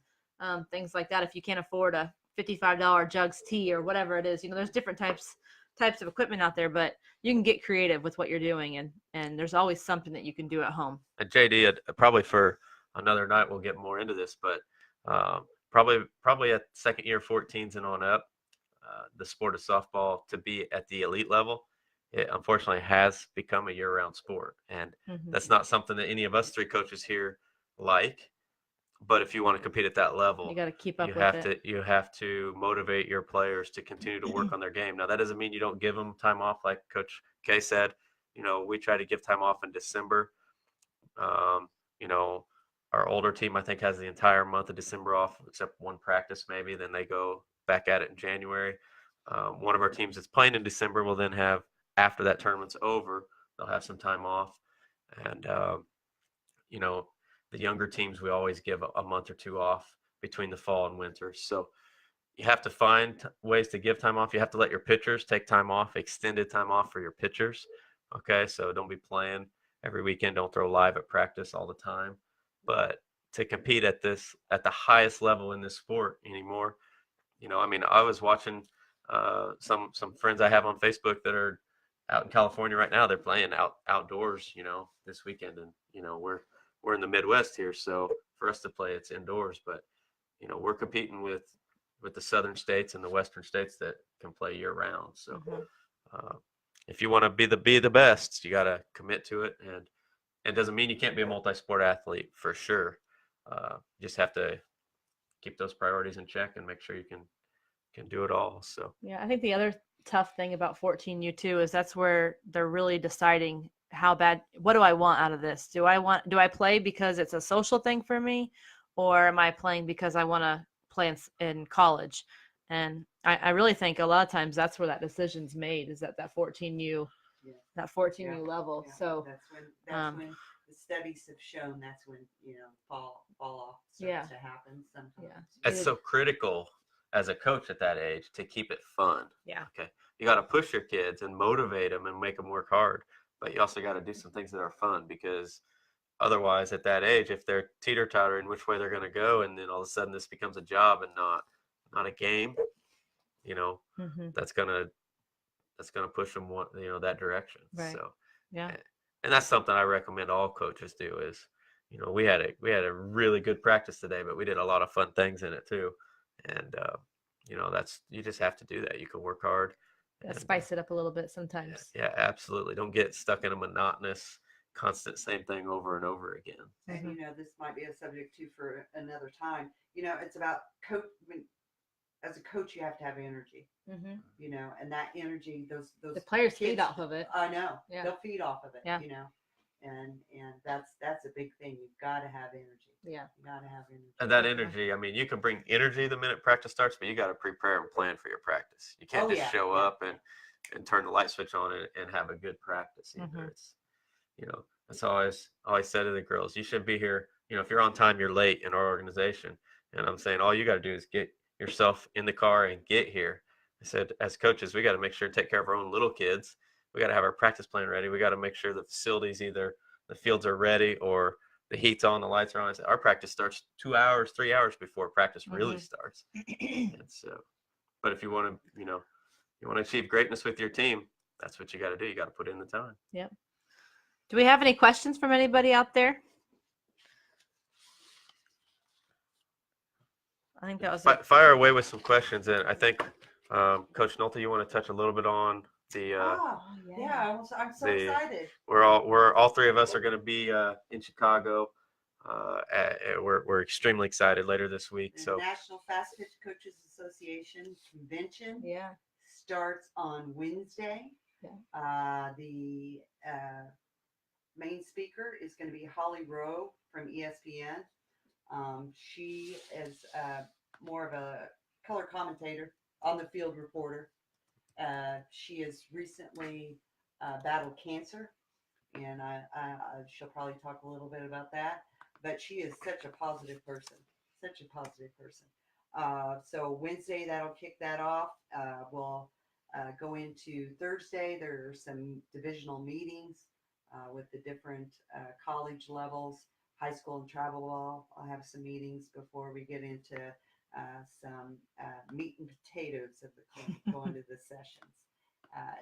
things like that. If you can't afford a $55 jugs tee or whatever it is, there's different types of equipment out there, but you can get creative with what you're doing, and there's always something that you can do at home. And JD, probably for another night we'll get more into this, but probably at second year 14s and on up, the sport of softball, to be at the elite level, it unfortunately has become a year-round sport, and that's not something that any of us three coaches here like. But if you want to compete at that level, You got to keep up you with have it. you have to motivate your players to continue to work on their game. Now, that doesn't mean you don't give them time off, like Coach Kay said. We try to give time off in December. Our older team, I think, has the entire month of December off, except one practice maybe. Then they go back at it in January. One of our teams that's playing in December will then have, after that tournament's over, they'll have some time off. And, the younger teams, we always give a month or two off between the fall and winter. So you have to find ways to give time off. You have to let your pitchers take time off, extended time off for your pitchers. Okay, so don't be playing every weekend. Don't throw live at practice all the time. But to compete at the highest level in this sport anymore, I was watching some friends I have on Facebook that are out in California right now. They're playing outdoors, this weekend, and we're in the Midwest here, so for us to play, it's indoors. But we're competing with the southern states and the western states that can play year round. So if you want to be the best, you got to commit to it, and it doesn't mean you can't be a multi-sport athlete, for sure. You just have to keep those priorities in check and make sure you can do it all. So Yeah, I think the other tough thing about 14U too is that's where they're really deciding what do I want out of this? Do I play because it's a social thing for me, or am I playing because I want to play in college? And I really think a lot of times that's where that decision's made, is at that 14U, level. Yeah. So that's when the studies have shown that's when fall off starts to happen sometimes. it's so critical as a coach at that age to keep it fun. Yeah. Okay. You got to push your kids and motivate them and make them work hard, but you also got to do some things that are fun, because otherwise at that age, if they're teeter-tottering which way they're going to go, and then all of a sudden this becomes a job and not a game, that's going to push them that direction. Right. So Yeah. and that's something I recommend all coaches do is, we had a really good practice today, but we did a lot of fun things in it too. And, you just have to do that. You can work hard. And, Spice it up a little bit sometimes. Yeah, absolutely. Don't get stuck in a monotonous, constant same thing over and over again. And this might be a subject too for another time. It's about as a coach, you have to have energy. And that energy, those The players kids, feed off of it. I know. Yeah. They'll feed off of it. Yeah. and that's a big thing. You've got to have energy. Yeah. You got to have energy. And that energy, I mean, you can bring energy the minute practice starts, but you got to prepare and plan for your practice. You can't Oh, just yeah, show yeah, up and turn the light switch on and have a good practice either. Mhm. It's, that's always said to the girls, you should be here. If you're on time, you're late in our organization. And I'm saying all you got to do is get yourself in the car and get here. I said, as coaches, we got to make sure to take care of our own little kids. We got to have our practice plan ready. We got to make sure the facilities, either the fields are ready or the heat's on, the lights are on. Our practice starts 2 hours, 3 hours before practice really starts. And so, but if you want to, you want to achieve greatness with your team, that's what you got to do. You got to put in the time. Yep. Do we have any questions from anybody out there? I think that was it. Fire away with some questions. And I think, Coach Nolte, you want to touch a little bit on the, yeah, I'm so excited. we're all three of us are going to be in Chicago. We're extremely excited later this week. The So National Fastpitch Coaches Association convention Yeah. starts on Wednesday. Yeah. The main speaker is going to be Holly Rowe from ESPN. She is more of a color commentator, on the field reporter. She has recently battled cancer, and she'll probably talk a little bit about that. But she is such a positive person, So Wednesday, that'll kick that off. We'll go into Thursday. There are some divisional meetings with the different college levels, high school and travel ball. I'll have some meetings before we get into some meat and potatoes of the clinic, going to the sessions.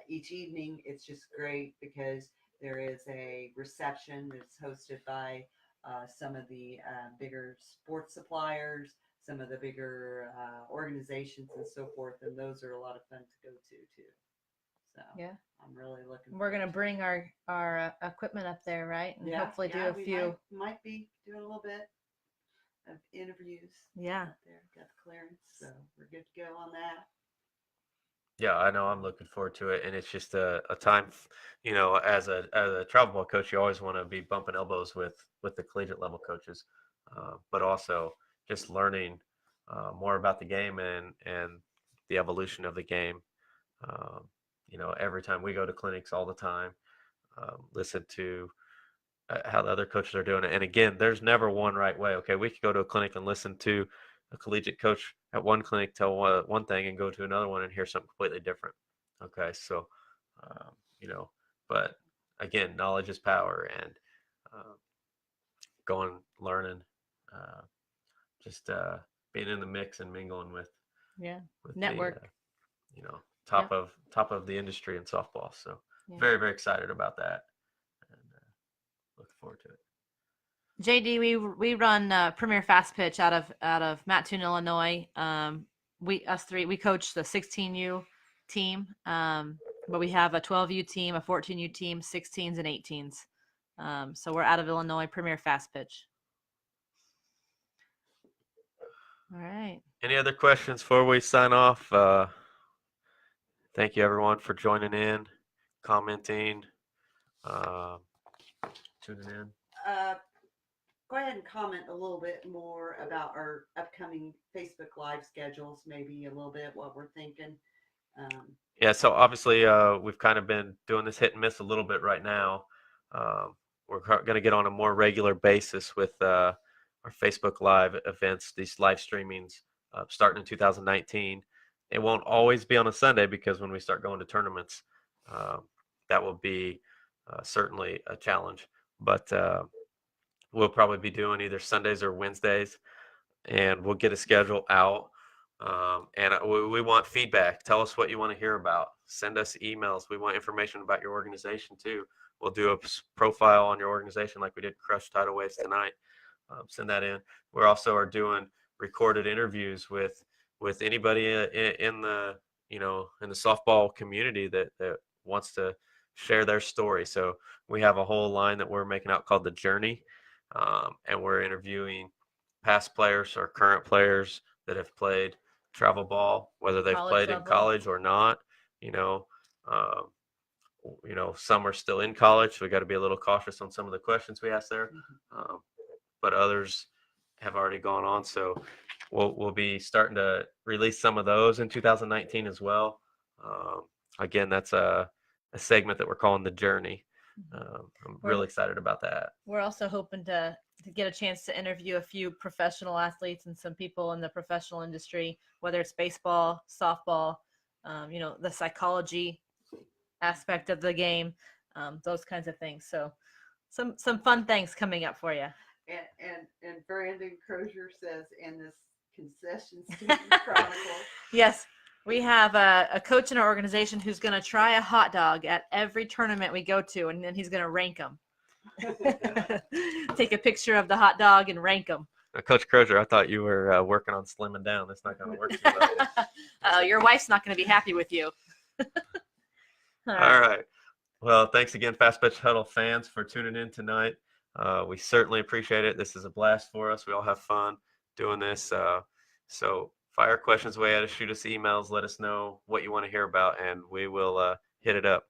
Each evening, it's just great because there is a reception that's hosted by some of the bigger sports suppliers, some of the bigger organizations and so forth, and those are a lot of fun to go to too. So Yeah. I'm really looking. We're gonna bring our equipment up there, right? And hopefully do a we few. Might be doing a little bit of interviews. Yeah. Up there, got the clearance, so we're good to go on that. yeah, I know I'm looking forward to it. And it's just a time, as a travel ball coach, you always want to be bumping elbows with the collegiate level coaches, but also just learning more about the game and the evolution of the game. Um, every time we go to clinics all the time, listen to how the other coaches are doing it. And again, there's never one right way. Okay, we could go to a clinic and listen to a collegiate coach at one clinic tell one thing and go to another one and hear something completely different. Okay, so but again, knowledge is power, and going, learning, just being in the mix and mingling with Network. the top of the industry in softball. So very, very excited about that, and looking forward to it. JD, we run Premier Fast Pitch out of Mattoon, Illinois. We coach the 16U team, but we have a 12U team, a 14U team, 16s and 18s. So we're out of Illinois, Premier Fast Pitch. All right. Any other questions before we sign off? Thank you, everyone, for joining in, commenting, tuning in. Go ahead and comment a little bit more about our upcoming Facebook Live schedules, maybe a little bit what we're thinking. Yeah, so obviously we've kind of been doing this hit and miss a little bit right now. We're going to get on a more regular basis with our Facebook Live events, these live streamings starting in 2019. It won't always be on a Sunday, because when we start going to tournaments, that will be certainly a challenge. But we'll probably be doing either Sundays or Wednesdays, and we'll get a schedule out. And we want feedback. Tell us what you want to hear about. Send us emails. We want information about your organization too. We'll do a profile on your organization like we did Crush Tidal Waves tonight. Send that in. We also are doing recorded interviews with anybody in the in the softball community that wants to share their story. So we have a whole line that we're making out called The Journey, and we're interviewing past players or current players that have played travel ball, whether they've played in college or not. you know, some are still in college, so we got to be a little cautious on some of the questions we ask there. But others have already gone on, so we'll be starting to release some of those in 2019 as well. Again, that's a segment that we're calling The Journey. I'm really excited about that. We're also hoping to get a chance to interview a few professional athletes and some people in the professional industry, whether it's baseball, softball, you know, the psychology aspect of the game, those kinds of things. So some fun things coming up for you. And Brandon Crozier says, in this concession stand chronicle. Yes, we have a coach in our organization who's going to try a hot dog at every tournament we go to, and then he's going to rank them. Take a picture of the hot dog and rank them. Coach Crozier, I thought you were working on slimming down. That's not going to work too well. Your wife's not going to be happy with you. All right. Well, thanks again, Fastpitch Huddle fans, for tuning in tonight. We certainly appreciate it. This is a blast for us. We all have fun doing this. So fire questions away at us, shoot us emails, let us know what you want to hear about, and we will hit it up.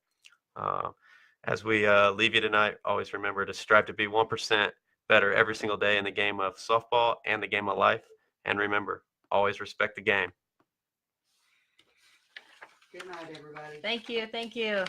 As we leave you tonight, always remember to strive to be 1% better every single day in the game of softball and the game of life. And remember, always respect the game. Good night, everybody. Thank you.